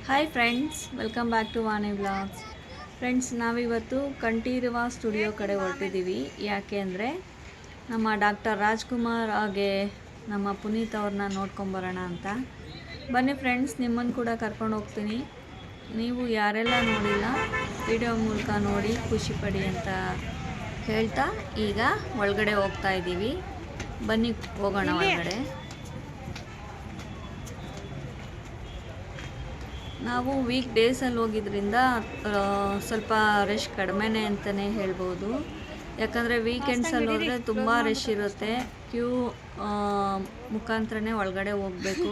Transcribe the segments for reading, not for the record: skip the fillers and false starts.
Hi friends, welcome back to Vani vlogs. Friends, ನಾವಿವತ್ತು Kanteerava studio ಕಡೆ ಹೊರಟಿದ್ದೀವಿ. ಯಾಕೆ ಅಂದರೆ ನಮ್ಮ ಡಾಕ್ಟರ್ ರಾಜ್ಕುಮಾರ್ ಹಾಗೆ ನಮ್ಮ ಪುನೀತ್ ಅವ್ರನ್ನ ನೋಡ್ಕೊಂಬರೋಣ ಅಂತ. ಬನ್ನಿ ಫ್ರೆಂಡ್ಸ್, ನಿಮ್ಮನ್ನು ಕೂಡ ಕರ್ಕೊಂಡು ಹೋಗ್ತೀನಿ. ನೀವು ಯಾರೆಲ್ಲ ನೋಡಿಲ್ಲ ವಿಡಿಯೋ ಮೂಲಕ ನೋಡಿ ಖುಷಿಪಡಿ ಅಂತ ಹೇಳ್ತಾ ಈಗ ಒಳಗಡೆ ಹೋಗ್ತಾ ಇದ್ದೀವಿ. ಬನ್ನಿ ಹೋಗೋಣ ಒಳಗಡೆ. ನಾವು ವೀಕ್ ಡೇಸಲ್ಲಿ ಹೋಗಿದ್ದರಿಂದ ಸ್ವಲ್ಪ ರಶ್ ಕಡಿಮೆನೇ ಅಂತಲೇ ಹೇಳ್ಬೋದು. ಯಾಕಂದರೆ ವೀಕೆಂಡ್ಸಲ್ಲಿ ಹೋದರೆ ತುಂಬ ರಶ್ ಇರುತ್ತೆ. ಕ್ಯೂ ಮುಖಾಂತರನೇ ಒಳಗಡೆ ಹೋಗಬೇಕು.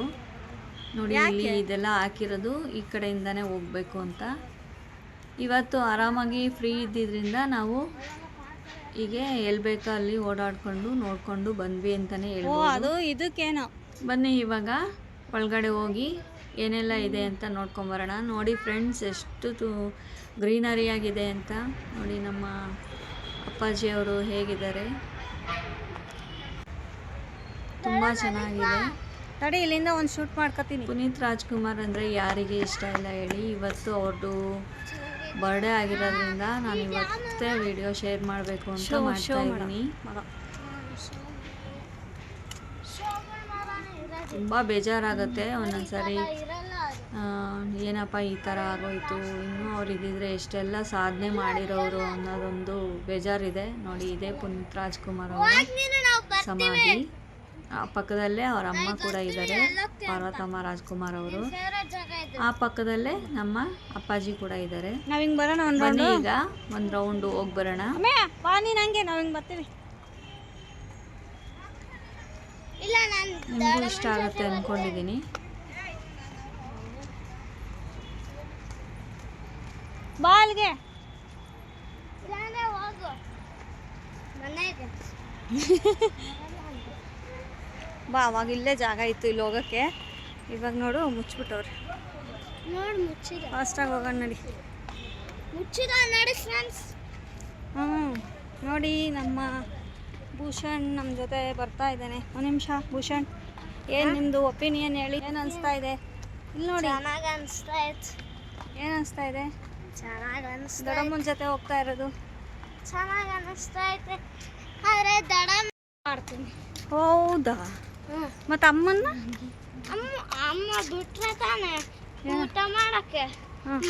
ನೋಡಿ, ಇಲ್ಲಿ ಇದೆಲ್ಲ ಹಾಕಿರೋದು ಈ ಕಡೆಯಿಂದನೇ ಹೋಗಬೇಕು ಅಂತ. ಇವತ್ತು ಆರಾಮಾಗಿ ಫ್ರೀ ಇದ್ದಿದ್ದರಿಂದ ನಾವು ಹೀಗೆ ಎಲ್ಲಿ ಬೇಕೋ ಅಲ್ಲಿ ಓಡಾಡಿಕೊಂಡು ನೋಡಿಕೊಂಡು ಬಂದ್ವಿ ಅಂತಲೇ ಹೇಳ್ಬೋದು. ಇದಕ್ಕೇನೋ ಬನ್ನಿ ಇವಾಗ ಒಳಗಡೆ ಹೋಗಿ ಏನೆಲ್ಲ ಇದೆ ಅಂತ ನೋಡ್ಕೊಂಬರೋಣ. ನೋಡಿ ಫ್ರೆಂಡ್ಸ್, ಎಷ್ಟು ಗ್ರೀನರಿ ಆಗಿದೆ ಅಂತ ನೋಡಿ. ನಮ್ಮ ಅಪ್ಪಾಜಿ ಅವರು ಹೇಗಿದ್ದಾರೆ, ತುಂಬ ಚೆನ್ನಾಗಿದೆ. ತಡಿ, ಇಲ್ಲಿಂದ ಒಂದು ಶೂಟ್ ಮಾಡ್ಕೊತೀನಿ. ಪುನೀತ್ ರಾಜ್ಕುಮಾರ್ ಅಂದರೆ ಯಾರಿಗೆ ಇಷ್ಟ ಇಲ್ಲ ಹೇಳಿ. ಇವತ್ತು ಅವ್ರದ್ದು ಬರ್ಡೇ ಆಗಿರೋದ್ರಿಂದ ನಾನು ಇವತ್ತೇ ವಿಡಿಯೋ ಶೇರ್ ಮಾಡಬೇಕು ಅಂತ ಮಾಡ್ತಾ ಇದ್ದೀನಿ. ತುಂಬ ಬೇಜಾರಾಗುತ್ತೆ ಒಂದೊಂದ್ಸರಿ. ಏನಪ್ಪ ಈ ಥರ ಆಗೋಯ್ತು, ಇನ್ನೂ ಅವ್ರು ಇದ್ದಿದ್ರೆ ಎಷ್ಟೆಲ್ಲ ಸಾಧನೆ ಮಾಡಿರೋರು ಅನ್ನೋದೊಂದು ಬೇಜಾರಿದೆ. ನೋಡಿ, ಇದೇ ಪುನೀತ್ ರಾಜ್ಕುಮಾರ್ ಅವರ ಸಮಾಧಿ. ಆ ಪಕ್ಕದಲ್ಲೇ ಅವ್ರ ಅಮ್ಮ ಕೂಡ ಇದ್ದಾರೆ, ಪಾರ್ವತಮ್ಮ ರಾಜ್ಕುಮಾರ್ ಅವರು. ಆ ಪಕ್ಕದಲ್ಲೇ ನಮ್ಮ ಅಪ್ಪಾಜಿ ಕೂಡ ಇದ್ದಾರೆ. ಬನ್ನಿ ಈಗ ಒಂದು ರೌಂಡ್ ಹೋಗಿ ಬರೋಣ. ನಿಮಗೂ ಇಷ್ಟ ಆಗುತ್ತೆ ಅಂದ್ಕೊಂಡಿದ್ದೀನಿ. ಬಾಲ್ಗೆ ಬಾ, ಅವಾಗ ಇಲ್ಲೇ ಜಾಗ ಇತ್ತು ಇಲ್ಲಿ ಹೋಗೋಕ್ಕೆ. ಇವಾಗ ನೋಡು ಮುಚ್ಚಿಬಿಟ್ಟವ್ರೆ. ಫಾಸ್ಟಾಗಿ ಹೋಗೋಣ ನಡಿ. ನೋಡಿ, ನಮ್ಮ ಭೂಷಣ್ ನಮ್ಮ ಜೊತೆ ಬರ್ತಾ ಇದ್ದಾನೆ. ಒಂದು ನಿಮಿಷ ಭೂಷಣ್, ಏನು ನಿಮ್ಮದು ಒಪಿನಿಯನ್ ಹೇಳಿ. ಏನು ಅನಿಸ್ತಾ ಇದೆ? ಇಲ್ಲಿ ನೋಡಿ, ಚೆನ್ನಾಗಿ ಅನಿಸ್ತಾ ಇತ್ತು. ಏನು ಅನಿಸ್ತಾ ಇದೆ? ಚೆನ್ನಾಗಿ ಅನಿಸ್ತಾ ದೊಡ್ಡಮ್ಮನ ಜೊತೆ ಹೋಗ್ತಾ ಇರೋದು ಚೆನ್ನಾಗಿ ಅನಿಸ್ತಾ ಐತೆ. ಆದರೆ ದಡ ಮಾಡ್ತೀನಿ. ಹೌದಾ? ಮತ್ತು ಅಮ್ಮನ್ನ ಅಮ್ಮ ಬಿಟ್ರೆ ತಾನೆ ಊಟ ಮಾಡಕ್ಕೆ,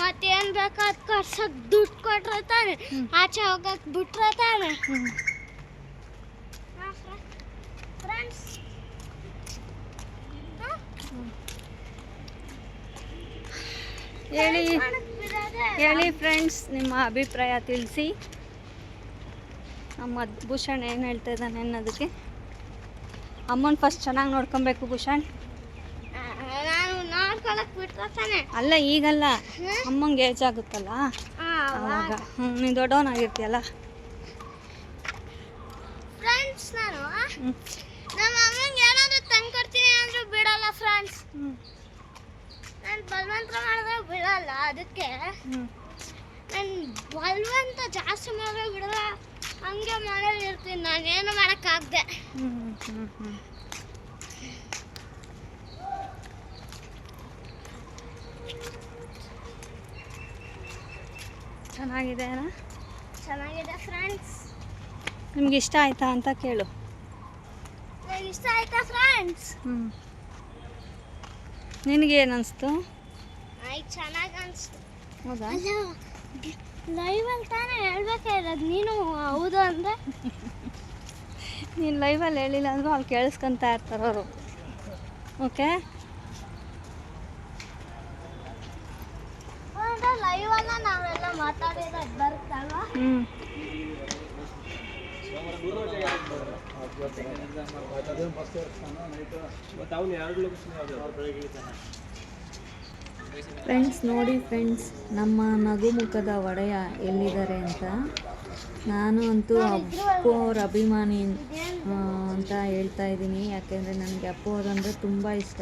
ಮತ್ತೇನ್ ಬೇಕಾದ್ ಕರ್ಸಕ್ ದುಡ್ಡು ಕೊಟ್ರೆ ತಾನೆ, ಆಚೆ ಹೋಗಕ್ ಬಿಟ್ರೆ ತಾನೆ. ಫ್ರೆಂಡ್ಸ್, ಹೇಳಿ ಫ್ರೆಂಡ್ಸ್, ನಿಮ್ಮ ಅಭಿಪ್ರಾಯ ತಿಳಿಸಿ. ನಮ್ಮ ಭೂಷಣ್ ಏನು ಹೇಳ್ತಾ ಇದ್ದಾನೆ ಅನ್ನೋದಕ್ಕೆ. ಅಮ್ಮನ ಫಸ್ಟ್ ಚೆನ್ನಾಗಿ ನೋಡ್ಕೊಬೇಕು ಭೂಷಣ್. ನಾನು ನೋಡ್ಕೊಳಕ್ ಬಿಟ್ರೆ ತಾನೆ. ಅಲ್ಲ, ಈಗಲ್ಲ, ಅಮ್ಮಂಗೆ ಏಜ್ ಆಗುತ್ತಲ್ಲ ಅವಾಗ. ನೀನು ದೊಡ್ಡವನಾಗಿರ್ತೀಯಲ್ಲ. ಫ್ರೆಂಡ್ಸ್, ನಾನು ನಮ್ಮ ಅಮ್ಮಂಗೆ ಏನಾದರೂ ತಂದು ಕೊಡ್ತೀನಿ ಅಂದ್ರೂ ಬಿಡಲ್ಲ ಫ್ರೆಂಡ್ಸ್. ನಾನು ಬಲವಂತ ಮಾಡಿದ್ರೆ ಬಿಡಲ್ಲ. ಅದಕ್ಕೆ ನಾನು ಬಲವಂತ ಜಾಸ್ತಿ ಮಾಡಿದ್ರೆ ಬಿಡಲ್ಲ. ಹಂಗೆ ಮನೇಲಿ ಇರ್ತೀನಿ, ನಾನೇನು ಮಾಡೋಕ್ಕಾಗದೆ. ಚೆನ್ನಾಗಿದೆ ಚೆನ್ನಾಗಿದೆ ಫ್ರೆಂಡ್ಸ್. ನಿಮ್ಗೆ ಇಷ್ಟ ಆಯ್ತಾ ಅಂತ ಕೇಳು. ನನಗೆ ಇಷ್ಟ ಆಯ್ತಾ ಫ್ರೆಂಡ್ಸ್? ನಿನಗೇನು ಅನಿಸ್ತು? ಚೆನ್ನಾಗಿ ಅನಿಸ್ತು. ಹೌದಾ? ಲೈವಲ್ಲಿ ತಾನೇ ಹೇಳ್ಬೇಕಾಗಿರೋದು. ನೀನು ಹೌದು ಅಂದರೆ ನೀನು ಲೈವಲ್ಲಿ ಹೇಳಿಲ್ಲ ಅಂದರೂ ಅಲ್ಲಿ ಕೇಳಿಸ್ಕೊತಾ ಇರ್ತಾರೆ ಅವರು. ಓಕೆ, ಲೈವಲ್ಲ ನಾವೆಲ್ಲ ಮಾತಾಡಿರೋದು ಬರುತ್ತಲ್ವಾ? ಫ್ರೆಂಡ್ಸ್, ನೋಡಿ ಫ್ರೆಂಡ್ಸ್, ನಮ್ಮ ನಗುಮುಖದ ಒಡೆಯ ಎಲ್ಲಿದ್ದಾರೆ ಅಂತ. ನಾನು ಅಂತೂ ಅಪ್ಪು ಅವ್ರ ಅಭಿಮಾನಿ ಅಂತ ಹೇಳ್ತಾ ಇದ್ದೀನಿ. ಯಾಕೆಂದರೆ ನನಗೆ ಅಪ್ಪು ಅವರಂದರೆ ತುಂಬ ಇಷ್ಟ.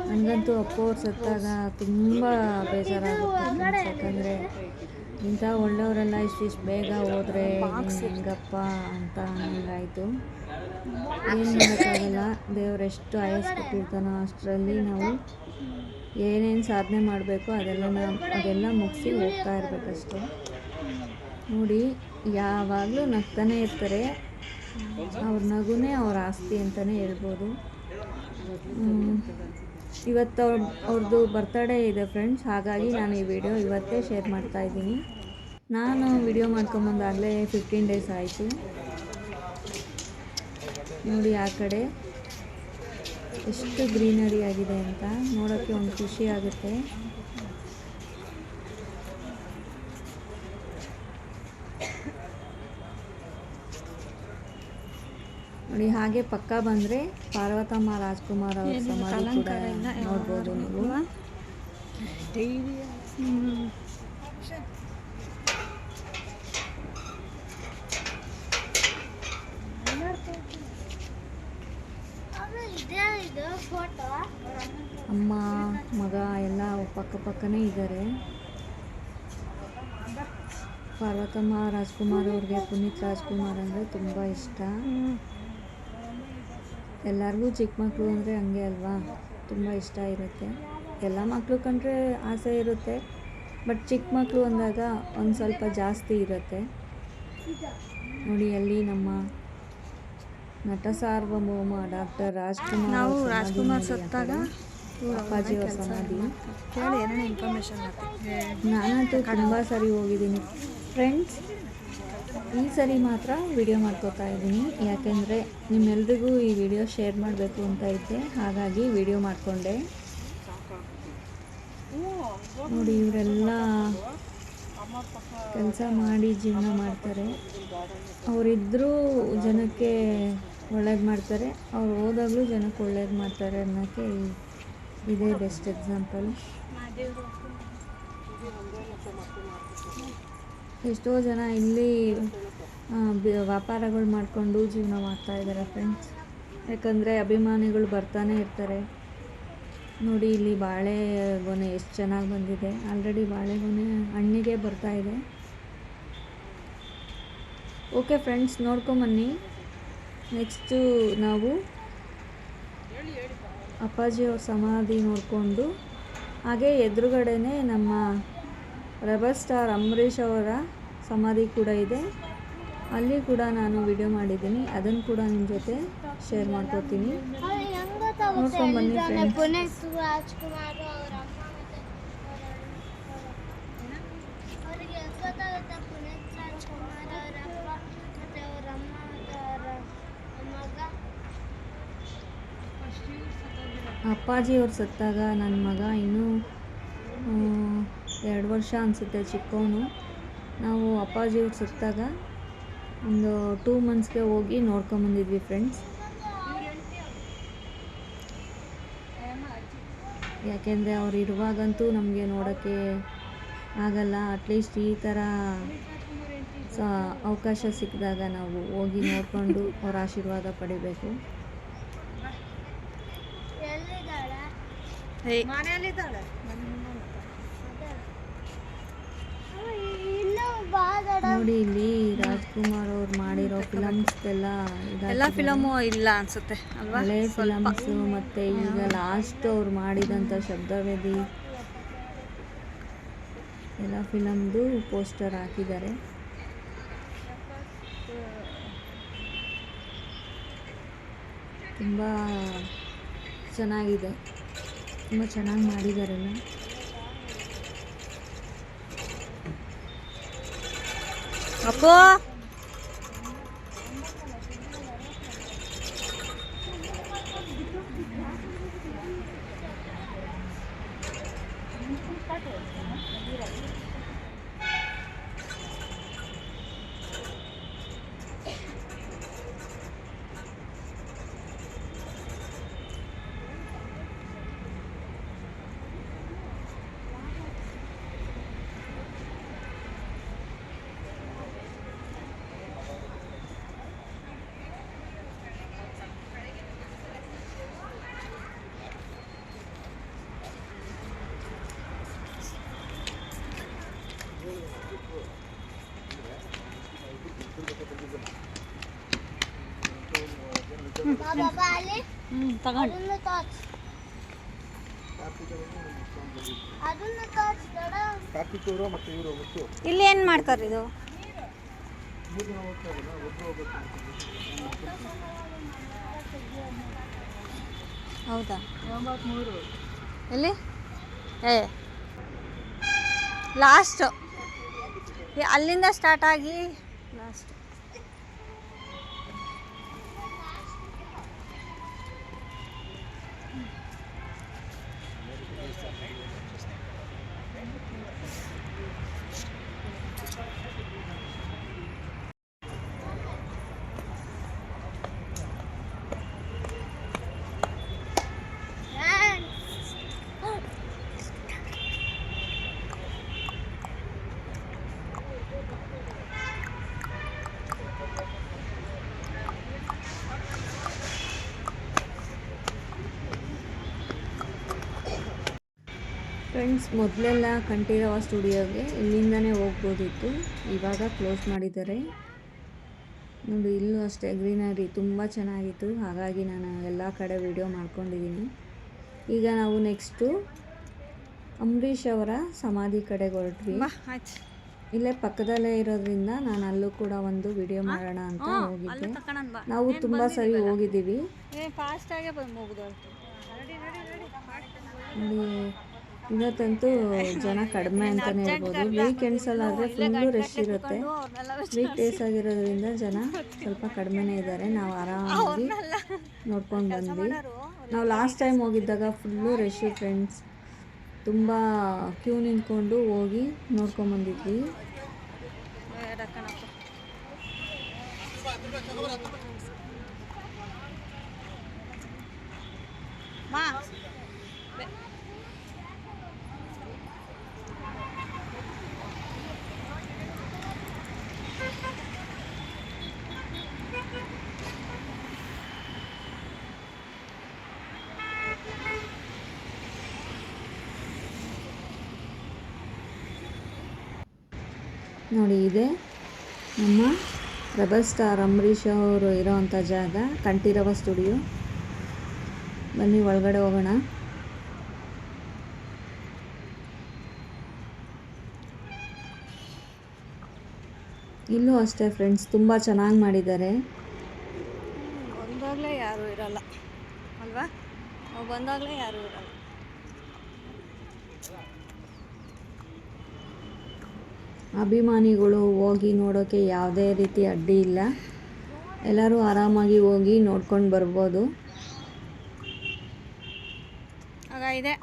ನನಗಂತೂ ಅಪ್ಪು ಅವ್ರು ಸತ್ತಾಗ ತುಂಬ ಬೇಜಾರಾಗುತ್ತೆ. ಯಾಕಂದರೆ ಇಂಥ ಒಳ್ಳೆಯವರೆಲ್ಲ ಇಷ್ಟಿಷ್ಟು ಬೇಗ ಹೋದರೆ ಹೆಂಗಪ್ಪ ಅಂತ ಹಂಗಾಯಿತು. ಏನು ಮಾಡೋಕ್ಕಾಗಲ್ಲ, ದೇವರೆಷ್ಟು ಆಯಸ್ಸು ಕೊಟ್ಟಿರ್ತಾನೋ ಅಷ್ಟರಲ್ಲಿ ನಾವು ಏನೇನು ಸಾಧನೆ ಮಾಡಬೇಕು ಅದೆಲ್ಲ ಮುಗಿಸಿ ಹೋಗ್ತಾ ಇರಬೇಕಷ್ಟೆ. ನೋಡಿ ಯಾವಾಗಲೂ ನಗ್ತಾನೆ ಇರ್ತಾರೆ. ಅವ್ರ ನಗುನೇ ಅವ್ರ ಆಸ್ತಿ ಅಂತಲೇ ಹೇಳ್ಬೋದು. ಇವತ್ತು ಅವ್ರದ್ದು ಬರ್ತಡೇ ಇದೆ ಫ್ರೆಂಡ್ಸ್, ಹಾಗಾಗಿ ನಾನು ಈ ವಿಡಿಯೋ ಇವತ್ತೇ ಶೇರ್ ಮಾಡ್ತಾಯಿದ್ದೀನಿ. ನಾನು ವಿಡಿಯೋ ಮಾಡ್ಕೊಂಬಂದಾಗಲೇ 15 ಡೇಸ್ ಆಯಿತು. ನೋಡಿ ಆ ಕಡೆ ಎಷ್ಟು ಗ್ರೀನರಿ ಆಗಿದೆ ಅಂತ ನೋಡೋಕ್ಕೆ ಒಂದು ಖುಷಿ ಆಗುತ್ತೆ. ನೋಡಿ ಹಾಗೆ ಪಕ್ಕ ಬಂದರೆ ಪಾರ್ವತಮ್ಮ ರಾಜ್ಕುಮಾರ್ ಅವ್ರ ಸಮಾಧಿ ಕೂಡ ನೋಡ್ಬೋದು ನೀವು. ಫೋಟೋ ಅಮ್ಮ ಮಗ ಎಲ್ಲ ಪಕ್ಕನೇ ಇದ್ದಾರೆ. ಪಾರ್ವತಮ್ಮ ರಾಜ್ಕುಮಾರ್ ಅವ್ರಿಗೆ ಪುನೀತ್ ರಾಜ್ಕುಮಾರ್ ಅಂದರೆ ತುಂಬ ಇಷ್ಟ. ಎಲ್ಲರಿಗೂ ಚಿಕ್ಕ ಮಕ್ಕಳು ಅಂದರೆ ಹಂಗೆ ಅಲ್ವಾ, ತುಂಬ ಇಷ್ಟ ಇರುತ್ತೆ. ಎಲ್ಲ ಮಕ್ಕಳು ಕಂಡ್ರೆ ಆಸೆ ಇರುತ್ತೆ, ಬಟ್ ಚಿಕ್ಕ ಮಕ್ಕಳು ಅಂದಾಗ ಒಂದು ಸ್ವಲ್ಪ ಜಾಸ್ತಿ ಇರುತ್ತೆ. ನೋಡಿ ಅಲ್ಲಿ ನಮ್ಮ ನಟ ಸಾರ್ವಭೌಮ ಡಾಕ್ಟರ್ ರಾಜ್ಕುಮಾರ್ ಸತ್ತಾಗ ಅಪ್ಪಾಜಿಯವ್ರ ಸಮಾಧಿ ನಾನಂತೂ ತುಂಬ ಸರಿ ಹೋಗಿದ್ದೀನಿ ಫ್ರೆಂಡ್ಸ್. ಈ ಸರಿ ಮಾತ್ರ ವಿಡಿಯೋ ಮಾಡ್ಕೋತಾ ಇದ್ದೀನಿ, ಯಾಕೆಂದರೆ ನಿಮ್ಮೆಲ್ರಿಗೂ ಈ ವಿಡಿಯೋ ಶೇರ್ ಮಾಡಬೇಕು ಅಂತ ಇದ್ದೆ, ಹಾಗಾಗಿ ವಿಡಿಯೋ ಮಾಡಿಕೊಂಡೆ. ನೋಡಿ ಇವರೆಲ್ಲ ಕೆಲಸ ಮಾಡಿ ಜೀವನ ಮಾಡ್ತಾರೆ. ಅವರಿದ್ದರೂ ಜನಕ್ಕೆ ಒಳ್ಳೇದು ಮಾಡ್ತಾರೆ, ಅವ್ರು ಹೋದಾಗಲೂ ಜನಕ್ಕೆ ಒಳ್ಳೇದು ಮಾಡ್ತಾರೆ ಅನ್ನೋಕ್ಕೆ ಇದೇ ಬೆಸ್ಟ್ ಎಕ್ಸಾಂಪಲ್. ಎಷ್ಟೋ ಜನ ಇಲ್ಲಿ ವ್ಯಾಪಾರಗಳು ಮಾಡಿಕೊಂಡು ಜೀವನ ಮಾಡ್ತಾ ಇದ್ದಾರೆ ಫ್ರೆಂಡ್ಸ್, ಯಾಕಂದರೆ ಅಭಿಮಾನಿಗಳು ಬರ್ತಾನೆ ಇರ್ತಾರೆ. ನೋಡಿ ಇಲ್ಲಿ ಬಾಳೆಗೊನೆ ಎಷ್ಟು ಚೆನ್ನಾಗಿ ಬಂದಿದೆ. ಆಲ್ರೆಡಿ ಬಾಳೆಗೊನೆ ಹಣ್ಣಿಗೆ ಬರ್ತಾ ಇದೆ. Okay friends, ನೋಡ್ಕೊಂಬನ್ನಿ. ನೆಕ್ಸ್ಟು ನಾವು ಅಪ್ಪಾಜಿಯವ್ರ ಸಮಾಧಿ ನೋಡಿಕೊಂಡು ಹಾಗೆ ಎದುರುಗಡೆನೇ ನಮ್ಮ ರೆಬಲ್ ಸ್ಟಾರ್ ಅಂಬರೀಷ್ ಅವರ ಸಮಾಧಿ ಕೂಡ ಇದೆ. ಅಲ್ಲಿ ಕೂಡ ನಾನು ವಿಡಿಯೋ ಮಾಡಿದ್ದೀನಿ, ಅದನ್ನು ಕೂಡ ನಿಮ್ಮ ಜೊತೆ ಶೇರ್ ಮಾಡ್ಕೊತೀನಿ. ನೋಡ್ಕೊಂಬನ್ನಿ ಫ್ರೆಂಡ್ಸ್. ಪುನೀತ್ ರಾಜ್ಕುಮಾರ್ ಅವರ ಅಮ್ಮ ಮತ್ತೆ ಅವರಿಗೆ ಗೊತ್ತಾಗುತ್ತೆ. ಪುನೀತ್ ರಾಜ್ಕುಮಾರ್ ಅವರ ಅಪ್ಪ ಮತ್ತೆ ಅವರ ಅಮ್ಮ ಮತ್ತೆ ಅವರ ಮಗ. ಅಪ್ಪಾಜಿಯವ್ರು ಸತ್ತಾಗ ನನ್ನ ಮಗ ಇನ್ನೂ 2 ವರ್ಷ ಅನಿಸುತ್ತೆ, ಚಿಕ್ಕವನು. ನಾವು ಅಪ್ಪಾಜಿಯವ್ರು ಸತ್ತಾಗ ಒಂದು 2 ಮಂತ್ಸ್ಗೆ ಹೋಗಿ ನೋಡ್ಕೊಂಬಂದಿದ್ವಿ ಫ್ರೆಂಡ್ಸ್. ಯಾಕೆಂದರೆ ಅವ್ರು ಇರುವಾಗಂತೂ ನಮಗೆ ನೋಡೋಕ್ಕೆ ಆಗಲ್ಲ. ಅಟ್ಲೀಸ್ಟ್ ಈ ಥರ ಅವಕಾಶ ಸಿಕ್ಕಿದಾಗ ನಾವು ಹೋಗಿ ನೋಡಿಕೊಂಡು ಅವ್ರ ಆಶೀರ್ವಾದ ಪಡಿಬೇಕು. ನೋಡಿ ಇಲ್ಲಿ ರಾಜ್ಕುಮಾರ್ ಅವ್ರು ಮಾಡಿರೋ ಫಿಲಮ್ಸ್ ಎಲ್ಲ ಫಿಲಮು ಇಲ್ಲ ಅನ್ಸುತ್ತೆ ಅಲ್ವಾ, ಹಳೆ ಫಿಲಮ್ಸು ಮತ್ತು ಈಗ ಲಾಸ್ಟ್ ಅವ್ರು ಮಾಡಿದಂಥ ಶಬ್ದವೇದಿ ಎಲ್ಲ ಫಿಲಮ್ದು ಪೋಸ್ಟರ್ ಹಾಕಿದ್ದಾರೆ. ತುಂಬ ಚೆನ್ನಾಗಿದೆ, ತುಂಬ ಚೆನ್ನಾಗಿ ಮಾಡಿದಾರೆಲ್ಲ. ಅಪ್ಪೋ ಬಾಬಾ ಅಲ್ಲಿ ತಗೊಂಡು ಅದನ್ನು ತೋರ್ಸು. ಅದನ್ನ ತೋರಿಸ್ಬೇಡ. ಕಾರ್ತಿಕೂರು ಮತ್ತು ಇವರು ಮುತ್ತು ಇಲ್ಲಿ ಏನು ಮಾಡ್ತಾರೆ ಇದು? ಮೂರು ಜನ ಹೋಗ್ತಾ ಇದ್ದಾರೆ, ಒಬ್ಬರು ಹೋಗ್ಬೇಕು. ಹೌದಾ? 93 ಎಲ್ಲಿ? ಲಾಸ್ಟು ಅಲ್ಲಿಂದ ಸ್ಟಾರ್ಟ್ ಆಗಿ ಲಾಸ್ಟ್. ಫ್ರೆಂಡ್ಸ್, ಮೊದಲೆಲ್ಲ ಕಂಠೀರವ ಸ್ಟುಡಿಯೋಗೆ ಇಲ್ಲಿಂದನೇ ಹೋಗ್ಬೋದಿತ್ತು, ಇವಾಗ ಕ್ಲೋಸ್ ಮಾಡಿದ್ದಾರೆ. ನೋಡಿ, ಇಲ್ಲೂ ಅಷ್ಟೇ ಗ್ರೀನರಿ ತುಂಬ ಚೆನ್ನಾಗಿತ್ತು, ಹಾಗಾಗಿ ನಾನು ಎಲ್ಲ ಕಡೆ ವಿಡಿಯೋ ಮಾಡ್ಕೊಂಡಿದ್ದೀನಿ. ಈಗ ನಾವು ನೆಕ್ಸ್ಟು ಅಂಬರೀಷ್ ಅವರ ಸಮಾಧಿ ಕಡೆಗೆ ಹೊರಟ್ವಿ. ಆಯ್ತು, ಇಲ್ಲೇ ಪಕ್ಕದಲ್ಲೇ ಇರೋದ್ರಿಂದ ನಾನು ಅಲ್ಲೂ ಕೂಡ ಒಂದು ವಿಡಿಯೋ ಮಾಡೋಣ ಅಂತ ಹೋಗಿದ್ದೆ. ನಾವು ತುಂಬ ಸರಿ ಹೋಗಿದ್ದೀವಿ. ಫಾಸ್ಟಾಗೆ ಮುಗಿದು ನೋಡಿ, ಇವತ್ತಂತೂ ಜನ ಕಡಿಮೆ ಅಂತಲೇ ಹೇಳ್ಬೋದು. ವೀಕೆಂಡ್ಸಲ್ಲಾದರೆ ಫುಲ್ಲು ರಶ್ ಇರುತ್ತೆ. ವೀಕ್ ಡೇಸ್ ಆಗಿರೋದ್ರಿಂದ ಜನ ಸ್ವಲ್ಪ ಕಡಿಮೆನೇ ಇದ್ದಾರೆ. ನಾವು ಆರಾಮಾಗಿ ನೋಡ್ಕೊಂಡು ಬಂದ್ವಿ. ನಾವು ಲಾಸ್ಟ್ ಟೈಮ್ ಹೋಗಿದ್ದಾಗ ಫುಲ್ಲು ರಶ್ಶು ಫ್ರೆಂಡ್ಸ್. ತುಂಬ ಕ್ಯೂ ನಿಂತ್ಕೊಂಡು ಹೋಗಿ ನೋಡ್ಕೊಂಬಂದಿದ್ವಿ. ನೋಡಿ, ಇದೆ ನಮ್ಮ ರೆಬಲ್ ಸ್ಟಾರ್ ಅಂಬರೀಷ್ ಅವರು ಇರೋವಂಥ ಜಾಗ, ಕಂಠೀರವ ಸ್ಟುಡಿಯೋ. ಬನ್ನಿ ಒಳಗಡೆ ಹೋಗೋಣ. ಇಲ್ಲೂ ಅಷ್ಟೇ ಫ್ರೆಂಡ್ಸ್, ತುಂಬ ಚೆನ್ನಾಗಿ ಮಾಡಿದ್ದಾರೆ. ಬಂದಾಗಲೇ ಯಾರೂ ಇರಲ್ಲ ಅಲ್ವಾ? ನಾವು ಬಂದಾಗಲೇ ಯಾರೂ ಇರಲ್ಲ. ಅಭಿಮಾನಿಗಳು ಹೋಗಿ ನೋಡೋಕ್ಕೆ ಯಾವುದೇ ರೀತಿ ಅಡ್ಡಿ ಇಲ್ಲ. ಎಲ್ಲರೂ ಆರಾಮಾಗಿ ಹೋಗಿ ನೋಡ್ಕೊಂಡು ಬರ್ಬೋದು. ಆಗ ಇದೆ.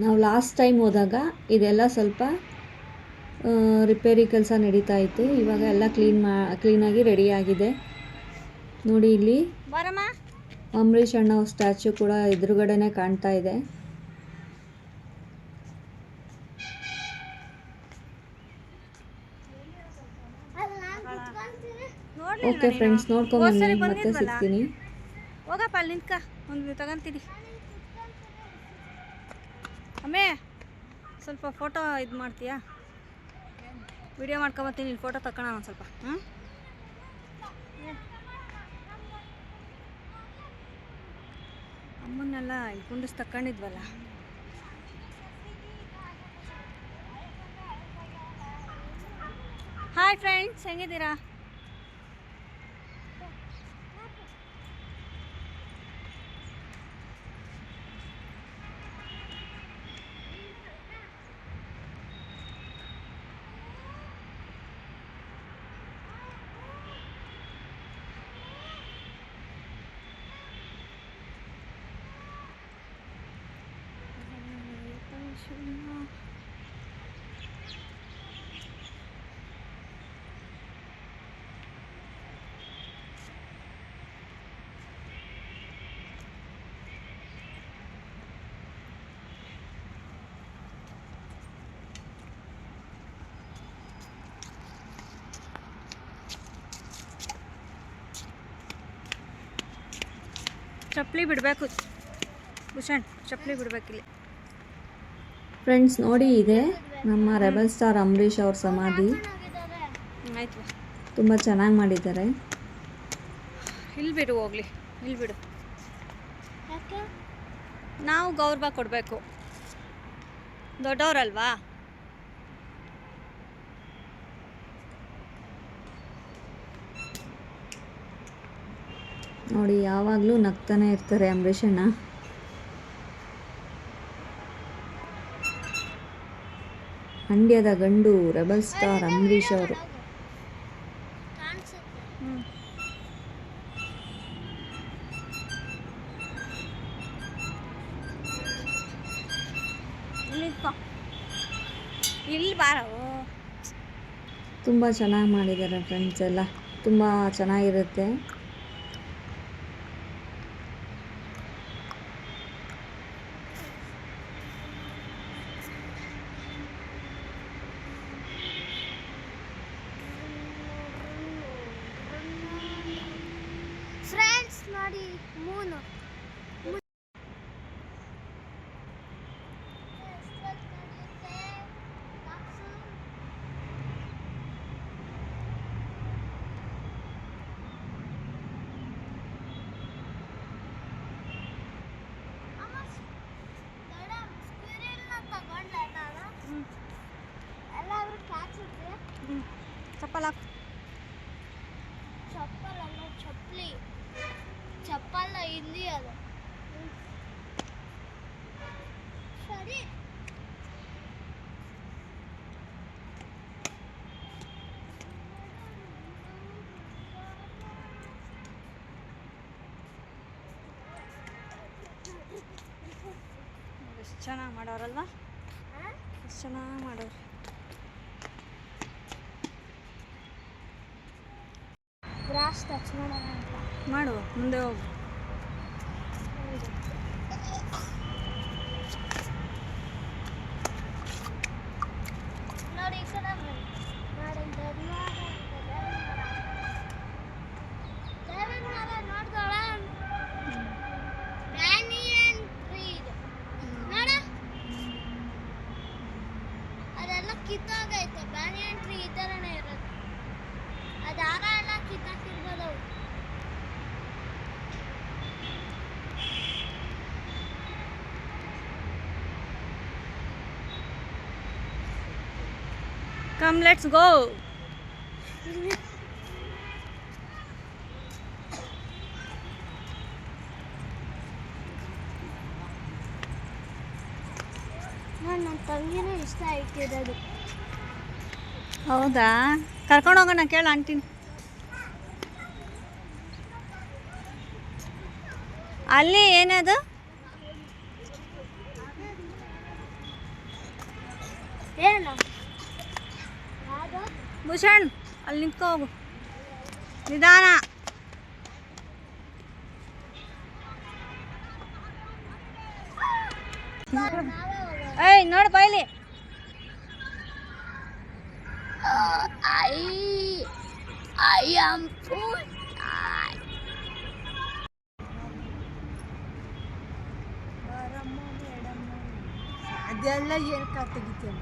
ನಾವು ಲಾಸ್ಟ್ ಟೈಮ್ ಹೋದಾಗ ಇದೆಲ್ಲ ಸ್ವಲ್ಪ ರಿಪೇರಿ ಕೆಲಸ ನಡೀತಾ ಇತ್ತು. ಇವಾಗ ಎಲ್ಲ ಕ್ಲೀನಾಗಿ ರೆಡಿಯಾಗಿದೆ. ನೋಡಿ, ಇಲ್ಲಿ ಬರಮ್ಮ, ಅಂಬರೀಷ್ ಅಣ್ಣ ಸ್ಟ್ಯಾಚ್ಯೂ ಕೂಡ ಎದುರುಗಡೆನೆ ಕಾಣ್ತಾ ಇದೆ. ಓಕೆ ಫ್ರೆಂಡ್ಸ್, ನೋಡ್ಕೊಂಬನ್ನಿ, ಮತ್ತೆ ಸಿಗ್ತೀನಿ. ಹೋಗಪ್ಪ ಅಲ್ಲಿ ನಿಂತ್ಕ, ಒಂದು ತಗೊಂತೀನಿ. ಅಮ್ಮೇ, ಸ್ವಲ್ಪ ಫೋಟೋ ಇದು ಮಾಡ್ತೀಯಾ? ವಿಡಿಯೋ ಮಾಡ್ಕೊಂಬತ್ತೀನಿ, ಇಲ್ಲಿ ಫೋಟೋ ತಗೋಣ ಒಂದು ಸ್ವಲ್ಪ. ಅಮ್ಮನ್ನೆಲ್ಲ ಇಲ್ಲಿ ಕುಂಡಿಸ್ ತಗೊಂಡಿದ್ವಲ್ಲ. Hi friends, ಹೆಂಗಿದ್ದೀರಾ? ಚಪ್ಪಲಿ ಬಿಡಬೇಕು ಭೂಷಣ್, ಚಪ್ಪಲಿ ಬಿಡಬೇಕಿಲ್ಲಿ. ಫ್ರೆಂಡ್ಸ್ ನೋಡಿ, ಇದೆ ನಮ್ಮ ರೆಬಲ್ ಸ್ಟಾರ್ ಅಂಬರೀಷ್ ಅವ್ರ ಸಮಾಧಿ. ಆಯ್ತು ತುಂಬ ಚೆನ್ನಾಗಿ ಮಾಡಿದ್ದಾರೆ. ಇಲ್ಲಿ ಬಿಡು ಹೋಗ್ಲಿ, ಇಲ್ಲಿ ಬಿಡು. ಯಾಕೆ ನಾವು ಗೌರವ ಕೊಡಬೇಕು, ದೊಡ್ಡವರಲ್ವಾ. ನೋಡಿ ಯಾವಾಗಲೂ ನಗ್ತಾನೆ ಇರ್ತಾರೆ ಅಂಬರೀಷಣ್ಣ. ಮಂಡ್ಯದ ಗಂಡು ರೆಬಲ್ ಸ್ಟಾರ್ ಅಂಬರೀಷ್ ಅವರು. ಕಾಣಿಸುತ್ತೆ. ಇಲ್ಲಿ ಬಾರೋ. ತುಂಬ ಚೆನ್ನಾಗಿ ಮಾಡಿದ್ದಾರೆ ಫ್ರೆಂಡ್ಸ್, ಎಲ್ಲ ತುಂಬ ಚೆನ್ನಾಗಿರುತ್ತೆ. ಫ್ರೆಂಡ್ಸ್ ನೋಡಿ ಮೂನು ಎಲ್ಲಾದ್ರೂ ಕ್ಯಾಚ್ ಇದ್ರೆ ಚಪ್ಪಲ್ ಹಾಕು. ಚಪ್ಪಲ್ ಅಲ್ಲ ಚಪ್ಪಲಿ, ಚಪ್ಪಲ್ಲ ಹಿಂದಿ ಅದು. ಸರಿ ಎಷ್ಟು ಚೆನ್ನಾಗಿ ಮಾಡೋರಲ್ವಾ, ಎಷ್ಟು ಚೆನ್ನಾಗಿ ಮಾಡೋರು. ಗ್ರಾಸ್ ಟಚ್ ಮಾಡೋಣ ಅಂತ ಮಾಡು, ಮುಂದೆ ಹೋಗು. ನೋಡಿ ಈ ಕಡೆ ಬನ್ನಿ. ನೋಡಿ ದೇವರ ಮರ ನೋಡ್ದೋಳ ಬ್ಯಾನಿಯನ್ ಟ್ರೀ ಇದು ನೋಡ, ಅದೆಲ್ಲ ಕಿತ್ತೋಗೈತೆ. ಬ್ಯಾನಿಯನ್ ಟ್ರೀ ಈ ಥರನೇ ಇರೋದು. ಅದು ಹಾರ ಎಲ್ಲ ಕಿತ್ತಾಕಿರ್ಬೋದು ಅವು. Come let's go. ನನ್ನ ತಂಗಿನೂ ಇಷ್ಟ ಆಯ್ತಿರೋದು. ಹೌದಾ, ಕರ್ಕೊಂಡು ಹೋಗೋಣ, ಕೇಳು ಆಂಟಿನ. ಅಲ್ಲಿ ಏನದು? ಏನು ಯಾವುದು? ಭೂಷಣ್, ಅಲ್ಲಿ ನಿಂತ್ಕೋ ಹೋಗು, ನಿಧಾನ. ಏಯ್ ನೋಡು ಬೈಲಿ. I am full. ಅದೆಲ್ಲ ಏನು ತೆಗಿತೀಯ,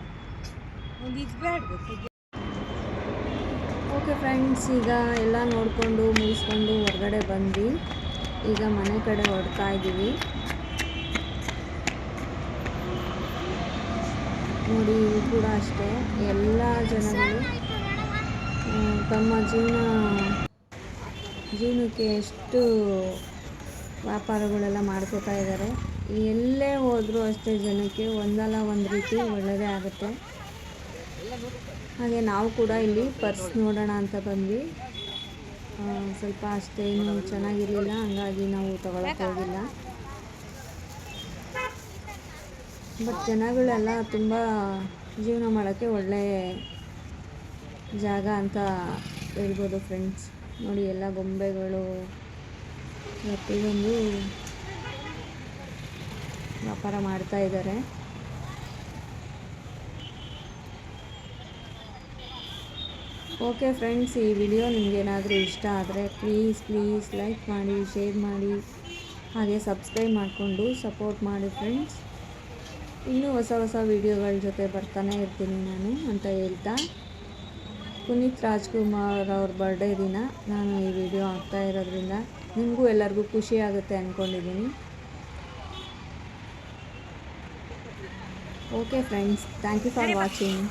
ಓಕೆ ಫ್ರೆಂಡ್ಸ್, ಈಗ ಎಲ್ಲ ನೋಡಿಕೊಂಡು ಮುಗಿಸ್ಕೊಂಡು ಹೊರಗಡೆ ಬಂದ್ವಿ. ಈಗ ಮನೆ ಕಡೆ ಹೊರಡ್ತಾ ಇದ್ದೀವಿ. ನೋಡಿ ಇಲ್ಲಿ ಕೂಡ ಅಷ್ಟೇ, ಎಲ್ಲ ಜನಗಳು ತಮ್ಮ ಜೀವನಕ್ಕೆ ಎಷ್ಟು ವ್ಯಾಪಾರಗಳೆಲ್ಲ ಮಾಡ್ಕೋತಾ ಇದ್ದಾರೆ. ಎಲ್ಲೇ ಹೋದರೂ ಅಷ್ಟೇ ಜನಕ್ಕೆ ಒಂದಲ್ಲ ಒಂದು ರೀತಿ ಒಳ್ಳೆಯದೇ ಆಗುತ್ತೆ. ಹಾಗೆ ನಾವು ಕೂಡ ಇಲ್ಲಿ ಪರ್ಸ್ ನೋಡೋಣ ಅಂತ ಬಂದ್ವಿ. ಸ್ವಲ್ಪ ಅಷ್ಟೇನು ಚೆನ್ನಾಗಿರಲಿಲ್ಲ, ಹಂಗಾಗಿ ನಾವು ತಗೊಳಕ್ಕೆ ಹೋಗಿಲ್ಲ. ಬಟ್ ಜನಗಳೆಲ್ಲ ತುಂಬ ಜೀವನ ಮಾಡೋಕ್ಕೆ ಒಳ್ಳೆ ಜಾಗ ಅಂತ ಹೇಳ್ಬೋದು ಫ್ರೆಂಡ್ಸ್. ನೋಡಿ ಎಲ್ಲ ಗೊಂಬೆಗಳು ಪ್ರತಿಯೊಂದು ವ್ಯಾಪಾರ ಮಾಡ್ತಾ ಇದ್ದಾರೆ. ಓಕೆ ಫ್ರೆಂಡ್ಸ್, ಈ ವಿಡಿಯೋ ನಿಮಗೇನಾದರೂ ಇಷ್ಟ ಆದರೆ ಪ್ಲೀಸ್ ಲೈಕ್ ಮಾಡಿ, ಶೇರ್ ಮಾಡಿ, ಹಾಗೆ ಸಬ್ಸ್ಕ್ರೈಬ್ ಮಾಡಿಕೊಂಡು ಸಪೋರ್ಟ್ ಮಾಡಿ ಫ್ರೆಂಡ್ಸ್. ಇನ್ನೂ ಹೊಸ ವಿಡಿಯೋಗಳ ಜೊತೆ ಬರ್ತಾನೆ ಇರ್ತೀನಿ ನಾನು ಅಂತ ಹೇಳ್ತಾ ಪುನೀತ್ ರಾಜ್ಕುಮಾರ್ ಅವ್ರ ಬರ್ಡೇ ದಿನ ನಾನು ಈ ವಿಡಿಯೋ ಹಾಕ್ತಾ ಇರೋದ್ರಿಂದ ನಿಮಗೂ ಎಲ್ಲರಿಗೂ ಖುಷಿ ಆಗುತ್ತೆ ಅಂದ್ಕೊಂಡಿದ್ದೀನಿ. Okay friends, thank you for watching.